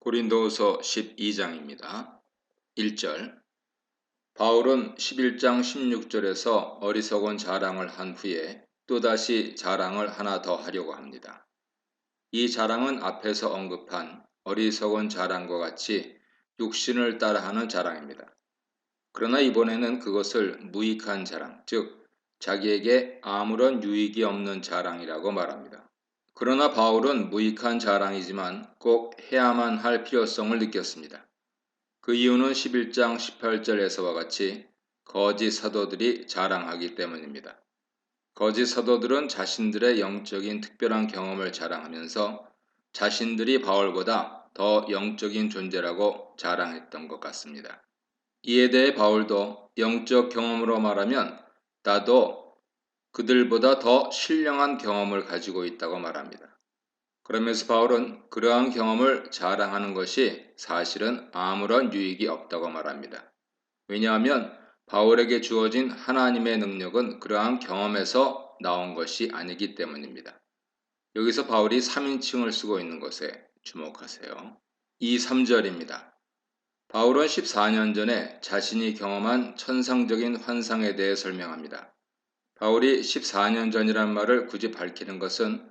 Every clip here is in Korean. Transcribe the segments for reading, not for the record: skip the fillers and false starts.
고린도후서 12장입니다. 1절. 바울은 11장 16절에서 어리석은 자랑을 한 후에 또다시 자랑을 하나 더 하려고 합니다. 이 자랑은 앞에서 언급한 어리석은 자랑과 같이 육신을 따라하는 자랑입니다. 그러나 이번에는 그것을 무익한 자랑, 즉 자기에게 아무런 유익이 없는 자랑이라고 말합니다. 그러나 바울은 무익한 자랑이지만 꼭 해야만 할 필요성을 느꼈습니다. 그 이유는 11장 18절에서와 같이 거짓 사도들이 자랑하기 때문입니다. 거짓 사도들은 자신들의 영적인 특별한 경험을 자랑하면서 자신들이 바울보다 더 영적인 존재라고 자랑했던 것 같습니다. 이에 대해 바울도 영적 경험으로 말하면 나도 그들보다 더 신령한 경험을 가지고 있다고 말합니다. 그러면서 바울은 그러한 경험을 자랑하는 것이 사실은 아무런 유익이 없다고 말합니다. 왜냐하면 바울에게 주어진 하나님의 능력은 그러한 경험에서 나온 것이 아니기 때문입니다. 여기서 바울이 3인칭을 쓰고 있는 것에 주목하세요. 3절입니다. 바울은 14년 전에 자신이 경험한 천상적인 환상에 대해 설명합니다. 바울이 14년 전이란 말을 굳이 밝히는 것은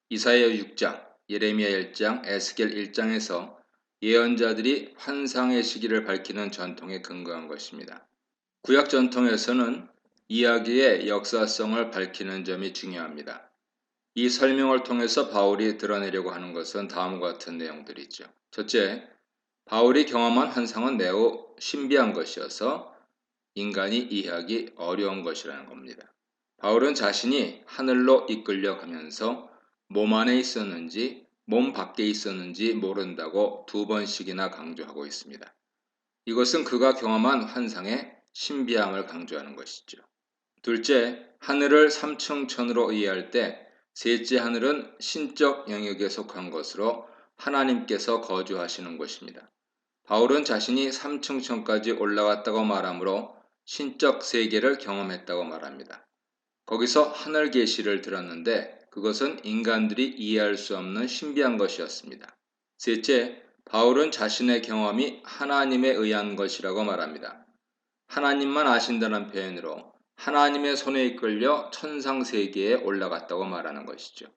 이사야 6장, 예레미야 1장, 에스겔 1장에서 예언자들이 환상의 시기를 밝히는 전통에 근거한 것입니다. 구약 전통에서는 이야기의 역사성을 밝히는 점이 중요합니다. 이 설명을 통해서 바울이 드러내려고 하는 것은 다음과 같은 내용들이죠. 첫째, 바울이 경험한 환상은 매우 신비한 것이어서 인간이 이해하기 어려운 것이라는 겁니다. 바울은 자신이 하늘로 이끌려 가면서 몸 안에 있었는지 몸 밖에 있었는지 모른다고 2번씩이나 강조하고 있습니다. 이것은 그가 경험한 환상의 신비함을 강조하는 것이죠. 둘째, 하늘을 삼층천으로 이해할 때 셋째 하늘은 신적 영역에 속한 것으로 하나님께서 거주하시는 곳입니다. 바울은 자신이 삼층천까지 올라갔다고 말하므로 신적 세계를 경험했다고 말합니다. 거기서 하늘 계시를 들었는데 그것은 인간들이 이해할 수 없는 신비한 것이었습니다. 셋째, 바울은 자신의 경험이 하나님에 의한 것이라고 말합니다. 하나님만 아신다는 표현으로 하나님의 손에 이끌려 천상세계에 올라갔다고 말하는 것이죠.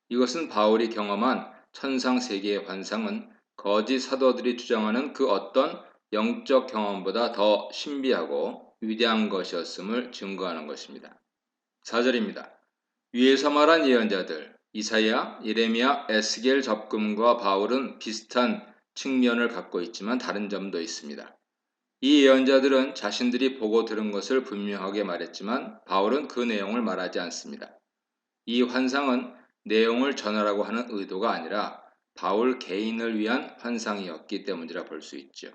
이것은 바울이 경험한 천상세계의 환상은 거짓 사도들이 주장하는 그 어떤 영적 경험보다 더 신비하고 위대한 것이었음을 증거하는 것입니다. 4절입니다. 위에서 말한 예언자들 이사야, 예레미야, 에스겔 접금과 바울은 비슷한 측면을 갖고 있지만 다른 점도 있습니다. 이 예언자들은 자신들이 보고 들은 것을 분명하게 말했지만 바울은 그 내용을 말하지 않습니다. 이 환상은 내용을 전하라고 하는 의도가 아니라 바울 개인을 위한 환상이었기 때문이라 볼 수 있죠.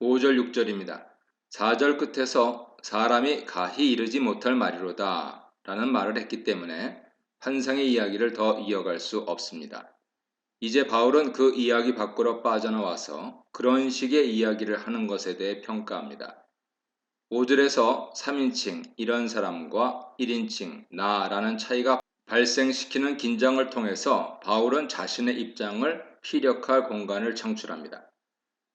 5절 6절입니다. 4절 끝에서 사람이 가히 이르지 못할 말이로다 라는 말을 했기 때문에 환상의 이야기를 더 이어갈 수 없습니다. 이제 바울은 그 이야기 밖으로 빠져나와서 그런 식의 이야기를 하는 것에 대해 평가합니다. 5절에서 3인칭 이런 사람과 1인칭 나라는 차이가 발생시키는 긴장을 통해서 바울은 자신의 입장을 피력할 공간을 창출합니다.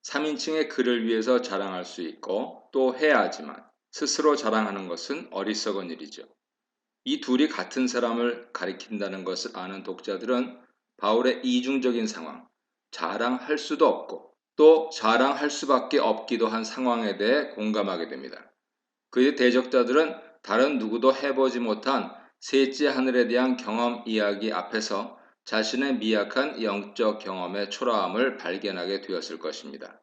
3인칭의 그를 위해서 자랑할 수 있고 또 해야 하지만 스스로 자랑하는 것은 어리석은 일이죠. 이 둘이 같은 사람을 가리킨다는 것을 아는 독자들은 바울의 이중적인 상황, 자랑할 수도 없고 또 자랑할 수밖에 없기도 한 상황에 대해 공감하게 됩니다. 그의 대적자들은 다른 누구도 해보지 못한 셋째 하늘에 대한 경험 이야기 앞에서 자신의 미약한 영적 경험의 초라함을 발견하게 되었을 것입니다.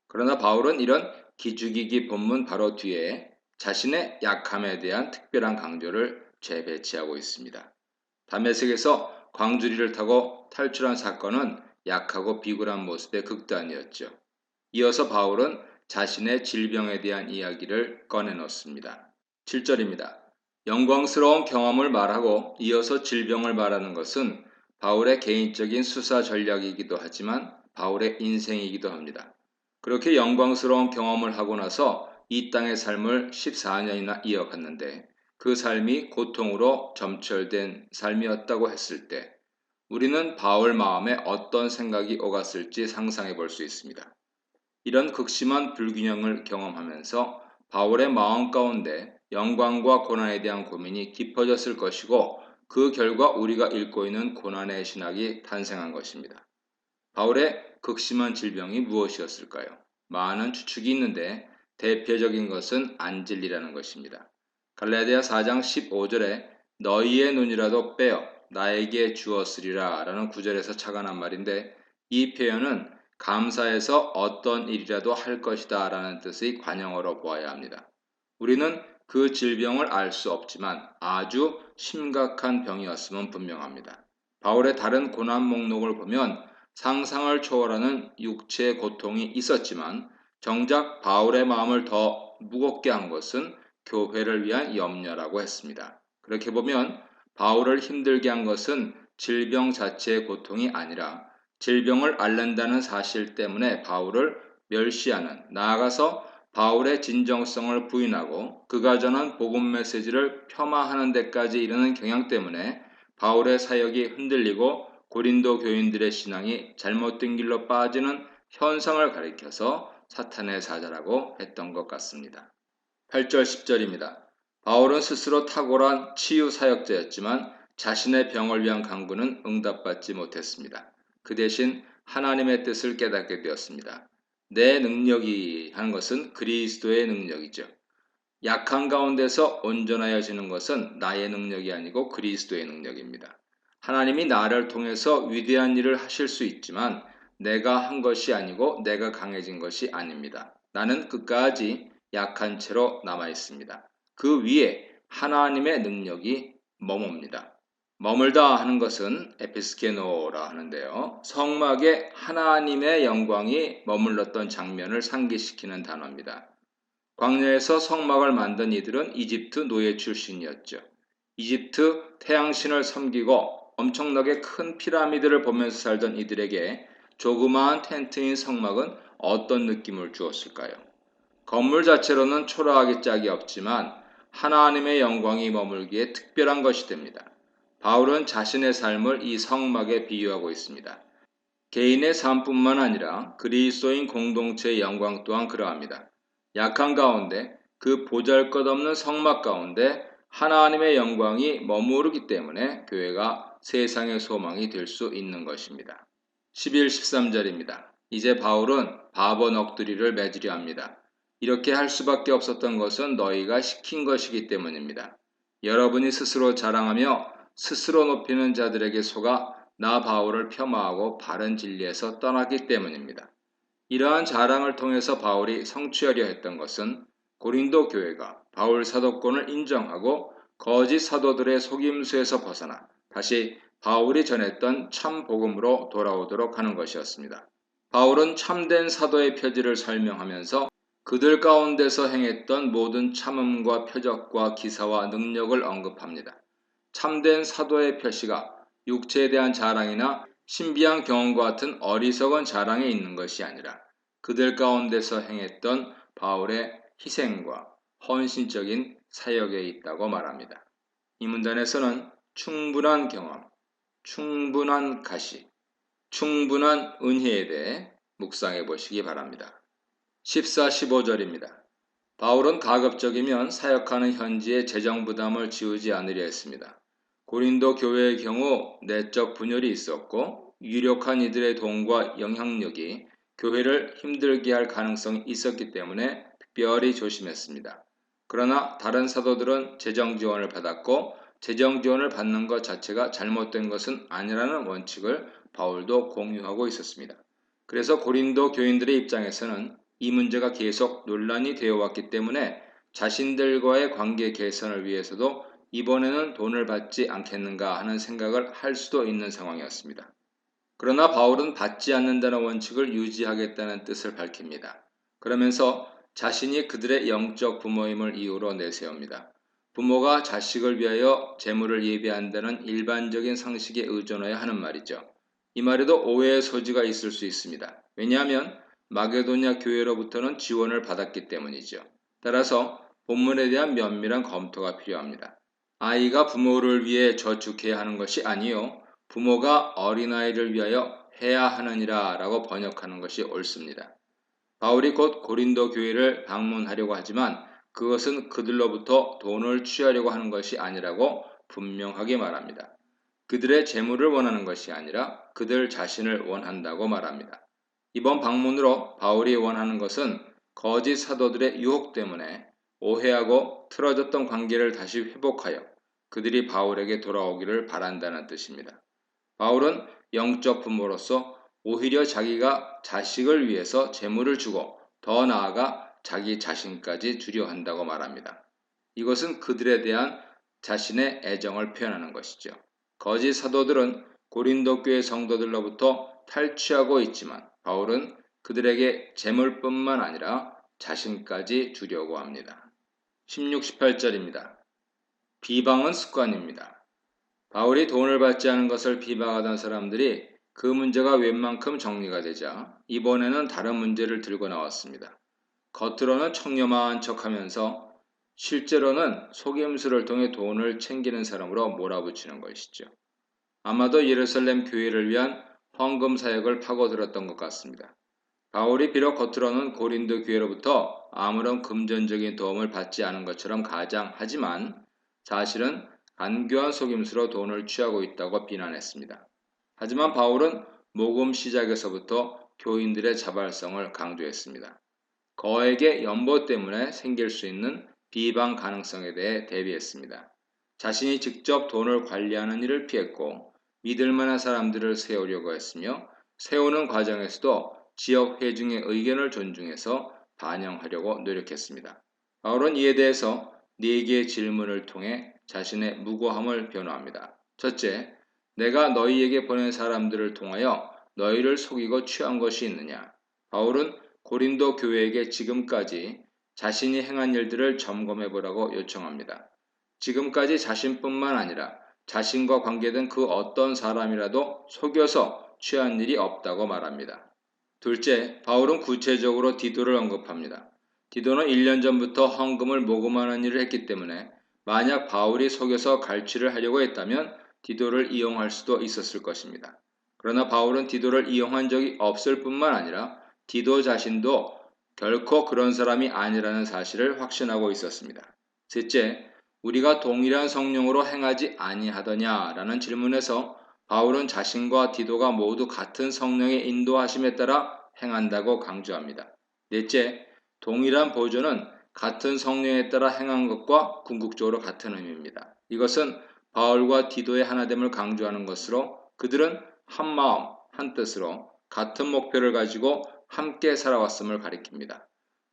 그러나 바울은 이런 기죽이기 본문 바로 뒤에 자신의 약함에 대한 특별한 강조를 재배치하고 있습니다. 다메섹에서 광주리를 타고 탈출한 사건은 약하고 비굴한 모습의 극단이었죠. 이어서 바울은 자신의 질병에 대한 이야기를 꺼내놓습니다. 7절입니다. 영광스러운 경험을 말하고 이어서 질병을 말하는 것은 바울의 개인적인 수사 전략이기도 하지만 바울의 인생이기도 합니다. 그렇게 영광스러운 경험을 하고 나서 이 땅의 삶을 14년이나 이어갔는데 그 삶이 고통으로 점철된 삶이었다고 했을 때 우리는 바울 마음에 어떤 생각이 오갔을지 상상해 볼 수 있습니다. 이런 극심한 불균형을 경험하면서 바울의 마음 가운데 영광과 고난에 대한 고민이 깊어졌을 것이고 그 결과 우리가 읽고 있는 고난의 신학이 탄생한 것입니다. 바울의 극심한 질병이 무엇이었을까요? 많은 추측이 있는데 대표적인 것은 안질이라는 것입니다. 갈라디아 4장 15절에 너희의 눈이라도 빼어 나에게 주었으리라 라는 구절에서 착안한 말인데 이 표현은 감사해서 어떤 일이라도 할 것이다 라는 뜻의 관용어로 보아야 합니다. 우리는 그 질병을 알 수 없지만 아주 심각한 병이었음은 분명합니다. 바울의 다른 고난 목록을 보면 상상을 초월하는 육체의 고통이 있었지만 정작 바울의 마음을 더 무겁게 한 것은 교회를 위한 염려라고 했습니다. 그렇게 보면 바울을 힘들게 한 것은 질병 자체의 고통이 아니라 질병을 앓는다는 사실 때문에 바울을 멸시하는, 나아가서 바울의 진정성을 부인하고 그가 전한 복음 메시지를 폄하하는 데까지 이르는 경향 때문에 바울의 사역이 흔들리고 고린도 교인들의 신앙이 잘못된 길로 빠지는 현상을 가리켜서 사탄의 사자라고 했던 것 같습니다. 8절 10절입니다. 바울은 스스로 탁월한 치유 사역자였지만 자신의 병을 위한 간구는 응답받지 못했습니다. 그 대신 하나님의 뜻을 깨닫게 되었습니다. 내 능력이 하는 것은 그리스도의 능력이죠. 약한 가운데서 온전하여지는 것은 나의 능력이 아니고 그리스도의 능력입니다. 하나님이 나를 통해서 위대한 일을 하실 수 있지만 내가 한 것이 아니고 내가 강해진 것이 아닙니다. 나는 끝까지 약한 채로 남아 있습니다. 그 위에 하나님의 능력이 머뭅니다. 머물다 하는 것은 에피스케노라 하는데요. 성막에 하나님의 영광이 머물렀던 장면을 상기시키는 단어입니다. 광야에서 성막을 만든 이들은 이집트 노예 출신이었죠. 이집트 태양신을 섬기고 엄청나게 큰 피라미드를 보면서 살던 이들에게 조그마한 텐트인 성막은 어떤 느낌을 주었을까요? 건물 자체로는 초라하기 짝이 없지만 하나님의 영광이 머물기에 특별한 것이 됩니다. 바울은 자신의 삶을 이 성막에 비유하고 있습니다. 개인의 삶뿐만 아니라 그리스도인 공동체의 영광 또한 그러합니다. 약한 가운데 그 보잘것없는 성막 가운데 하나님의 영광이 머무르기 때문에 교회가 세상의 소망이 될 수 있는 것입니다. 11, 13절입니다. 이제 바울은 바보 넋두리를 맺으려 합니다. 이렇게 할 수밖에 없었던 것은 너희가 시킨 것이기 때문입니다. 여러분이 스스로 자랑하며 스스로 높이는 자들에게 속아 나 바울을 폄하하고 바른 진리에서 떠났기 때문입니다. 이러한 자랑을 통해서 바울이 성취하려 했던 것은 고린도 교회가 바울 사도권을 인정하고 거짓 사도들의 속임수에서 벗어나 다시 바울이 전했던 참 복음으로 돌아오도록 하는 것이었습니다. 바울은 참된 사도의 표지를 설명하면서 그들 가운데서 행했던 모든 참음과 표적과 기사와 능력을 언급합니다. 참된 사도의 표시가 육체에 대한 자랑이나 신비한 경험과 같은 어리석은 자랑에 있는 것이 아니라 그들 가운데서 행했던 바울의 희생과 헌신적인 사역에 있다고 말합니다. 이 문단에서는 충분한 경험, 충분한 가시, 충분한 은혜에 대해 묵상해 보시기 바랍니다. 14, 15절입니다. 바울은 가급적이면 사역하는 현지에 재정 부담을 지우지 않으려 했습니다. 고린도 교회의 경우 내적 분열이 있었고 유력한 이들의 돈과 영향력이 교회를 힘들게 할 가능성이 있었기 때문에 특별히 조심했습니다. 그러나 다른 사도들은 재정 지원을 받았고 재정 지원을 받는 것 자체가 잘못된 것은 아니라는 원칙을 바울도 공유하고 있었습니다. 그래서 고린도 교인들의 입장에서는 이 문제가 계속 논란이 되어 왔기 때문에 자신들과의 관계 개선을 위해서도 이번에는 돈을 받지 않겠는가 하는 생각을 할 수도 있는 상황이었습니다. 그러나 바울은 받지 않는다는 원칙을 유지하겠다는 뜻을 밝힙니다. 그러면서 자신이 그들의 영적 부모임을 이유로 내세웁니다. 부모가 자식을 위하여 재물을 예비한다는 일반적인 상식에 의존하여 하는 말이죠. 이 말에도 오해의 소지가 있을 수 있습니다. 왜냐하면 마게도냐 교회로부터는 지원을 받았기 때문이죠. 따라서 본문에 대한 면밀한 검토가 필요합니다. 아이가 부모를 위해 저축해야 하는 것이 아니요 부모가 어린아이를 위하여 해야 하느니라 라고 번역하는 것이 옳습니다. 바울이 곧 고린도 교회를 방문하려고 하지만 그것은 그들로부터 돈을 취하려고 하는 것이 아니라고 분명하게 말합니다. 그들의 재물을 원하는 것이 아니라 그들 자신을 원한다고 말합니다. 이번 방문으로 바울이 원하는 것은 거짓 사도들의 유혹 때문에 오해하고 틀어졌던 관계를 다시 회복하여 그들이 바울에게 돌아오기를 바란다는 뜻입니다. 바울은 영적 부모로서 오히려 자기가 자식을 위해서 재물을 주고 더 나아가 자기 자신까지 주려 한다고 말합니다. 이것은 그들에 대한 자신의 애정을 표현하는 것이죠. 거짓 사도들은 고린도 교회 성도들로부터 탈취하고 있지만 바울은 그들에게 재물뿐만 아니라 자신까지 주려고 합니다. 16, 18절입니다. 비방은 습관입니다. 바울이 돈을 받지 않은 것을 비방하던 사람들이 그 문제가 웬만큼 정리가 되자 이번에는 다른 문제를 들고 나왔습니다. 겉으로는 청렴한 척하면서 실제로는 속임수를 통해 돈을 챙기는 사람으로 몰아붙이는 것이죠. 아마도 예루살렘 교회를 위한 헌금 사역을 파고들었던 것 같습니다. 바울이 비록 겉으로는 고린도 교회로부터 아무런 금전적인 도움을 받지 않은 것처럼 가장하지만 사실은 간교한 속임수로 돈을 취하고 있다고 비난했습니다. 하지만 바울은 모금 시작에서부터 교인들의 자발성을 강조했습니다. 거액의 연보 때문에 생길 수 있는 비방 가능성에 대해 대비했습니다. 자신이 직접 돈을 관리하는 일을 피했고 믿을 만한 사람들을 세우려고 했으며 세우는 과정에서도 지역 회중의 의견을 존중해서 반영하려고 노력했습니다. 바울은 이에 대해서 4개의 질문을 통해 자신의 무고함을 변호합니다. 첫째, 내가 너희에게 보낸 사람들을 통하여 너희를 속이고 취한 것이 있느냐? 바울은 고린도 교회에게 지금까지 자신이 행한 일들을 점검해 보라고 요청합니다. 지금까지 자신뿐만 아니라 자신과 관계된 그 어떤 사람이라도 속여서 취한 일이 없다고 말합니다. 둘째, 바울은 구체적으로 디도를 언급합니다. 디도는 1년 전부터 헌금을 모금하는 일을 했기 때문에 만약 바울이 속여서 갈취를 하려고 했다면 디도를 이용할 수도 있었을 것입니다. 그러나 바울은 디도를 이용한 적이 없을 뿐만 아니라 디도 자신도 결코 그런 사람이 아니라는 사실을 확신하고 있었습니다. 셋째, 우리가 동일한 성령으로 행하지 아니하더냐라는 질문에서 바울은 자신과 디도가 모두 같은 성령의 인도하심에 따라 행한다고 강조합니다. 넷째, 동일한 보조는 같은 성령에 따라 행한 것과 궁극적으로 같은 의미입니다. 이것은 바울과 디도의 하나됨을 강조하는 것으로 그들은 한 마음, 한 뜻으로 같은 목표를 가지고 함께 살아왔음을 가리킵니다.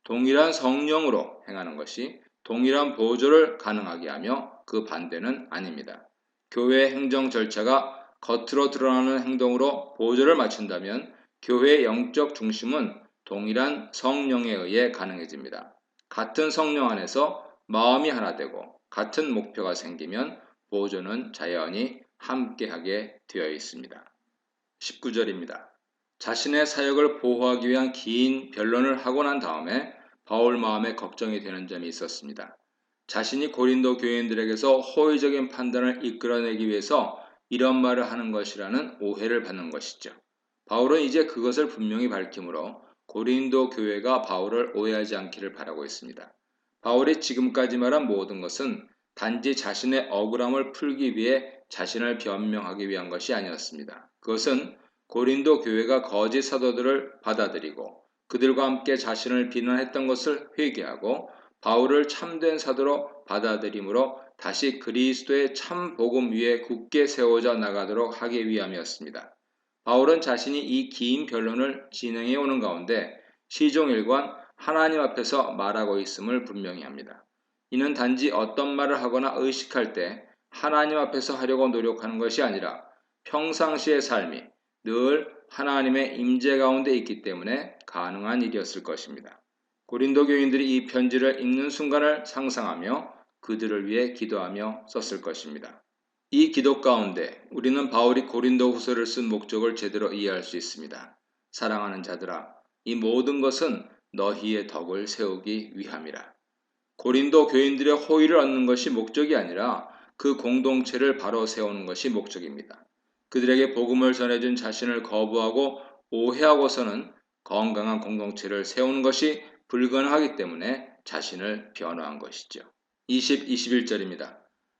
동일한 성령으로 행하는 것이 동일한 보조를 가능하게 하며 그 반대는 아닙니다. 교회 행정 절차가 겉으로 드러나는 행동으로 보조를 맞춘다면 교회의 영적 중심은 동일한 성령에 의해 가능해집니다. 같은 성령 안에서 마음이 하나 되고 같은 목표가 생기면 보조는 자연히 함께하게 되어 있습니다. 19절입니다. 자신의 사역을 보호하기 위한 긴 변론을 하고 난 다음에 바울 마음에 걱정이 되는 점이 있었습니다. 자신이 고린도 교인들에게서 호의적인 판단을 이끌어내기 위해서 이런 말을 하는 것이라는 오해를 받는 것이죠. 바울은 이제 그것을 분명히 밝히므로 고린도 교회가 바울을 오해하지 않기를 바라고 있습니다. 바울이 지금까지 말한 모든 것은 단지 자신의 억울함을 풀기 위해 자신을 변명하기 위한 것이 아니었습니다. 그것은 고린도 교회가 거짓 사도들을 받아들이고 그들과 함께 자신을 비난했던 것을 회개하고 바울을 참된 사도로 받아들임으로 다시 그리스도의 참 복음 위에 굳게 세워져 나가도록 하기 위함이었습니다. 바울은 자신이 이 긴 변론을 진행해 오는 가운데 시종일관 하나님 앞에서 말하고 있음을 분명히 합니다. 이는 단지 어떤 말을 하거나 의식할 때 하나님 앞에서 하려고 노력하는 것이 아니라 평상시의 삶이 늘 하나님의 임재 가운데 있기 때문에 가능한 일이었을 것입니다. 고린도 교인들이 이 편지를 읽는 순간을 상상하며 그들을 위해 기도하며 썼을 것입니다. 이 기도 가운데 우리는 바울이 고린도 후서를 쓴 목적을 제대로 이해할 수 있습니다. 사랑하는 자들아, 이 모든 것은 너희의 덕을 세우기 위함이라. 고린도 교인들의 호의를 얻는 것이 목적이 아니라 그 공동체를 바로 세우는 것이 목적입니다. 그들에게 복음을 전해준 자신을 거부하고 오해하고서는 건강한 공동체를 세우는 것이 불가능하기 때문에 자신을 변호한 것이죠. 21절입니다.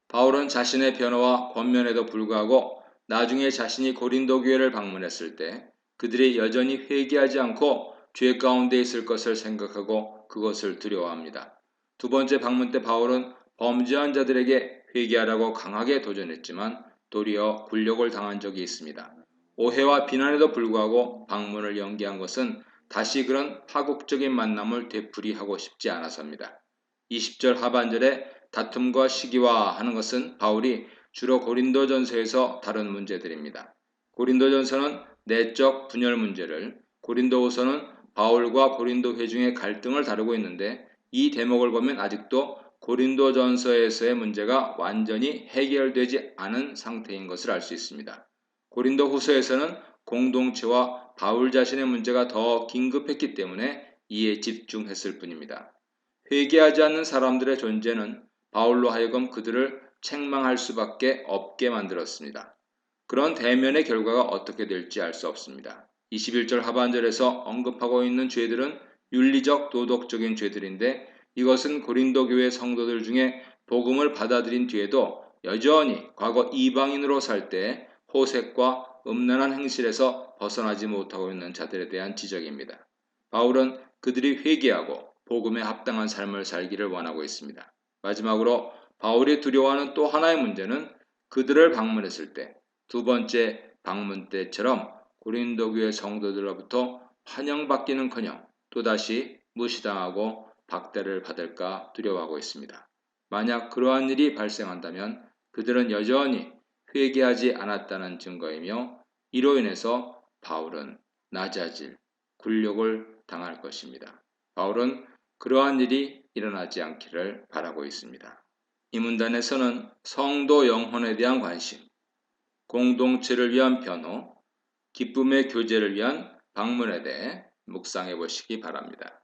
바울은 자신의 변호와 권면에도 불구하고 나중에 자신이 고린도 교회를 방문했을 때 그들이 여전히 회개하지 않고 죄 가운데 있을 것을 생각하고 그것을 두려워합니다. 두 번째 방문 때 바울은 범죄한 자들에게 회개하라고 강하게 도전했지만 도리어 굴욕을 당한 적이 있습니다. 오해와 비난에도 불구하고 방문을 연기한 것은 다시 그런 파국적인 만남을 되풀이하고 싶지 않아서입니다. 20절 하반절에 다툼과 시기화하는 것은 바울이 주로 고린도전서에서 다룬 문제들입니다. 고린도전서는 내적 분열 문제를, 고린도후서는 바울과 고린도 회중의 갈등을 다루고 있는데 이 대목을 보면 아직도 고린도전서에서의 문제가 완전히 해결되지 않은 상태인 것을 알 수 있습니다. 고린도후서에서는 공동체와 바울 자신의 문제가 더 긴급했기 때문에 이에 집중했을 뿐입니다. 회개하지 않는 사람들의 존재는 바울로 하여금 그들을 책망할 수밖에 없게 만들었습니다. 그런 대면의 결과가 어떻게 될지 알 수 없습니다. 21절 하반절에서 언급하고 있는 죄들은 윤리적 도덕적인 죄들인데 이것은 고린도 교회 성도들 중에 복음을 받아들인 뒤에도 여전히 과거 이방인으로 살 때 호색과 음란한 행실에서 벗어나지 못하고 있는 자들에 대한 지적입니다. 바울은 그들이 회개하고 복음에 합당한 삶을 살기를 원하고 있습니다. 마지막으로 바울이 두려워하는 또 하나의 문제는 그들을 방문했을 때 두 번째 방문 때처럼 고린도 교회 성도들로부터 환영받기는커녕 또다시 무시당하고 박대를 받을까 두려워하고 있습니다. 만약 그러한 일이 발생한다면 그들은 여전히 회개하지 않았다는 증거이며 이로 인해서 바울은 낮아질, 굴욕을 당할 것입니다. 바울은 그러한 일이 일어나지 않기를 바라고 있습니다. 이 문단에서는 성도 영혼에 대한 관심, 공동체를 위한 변호, 기쁨의 교제를 위한 방문에 대해 묵상해 보시기 바랍니다.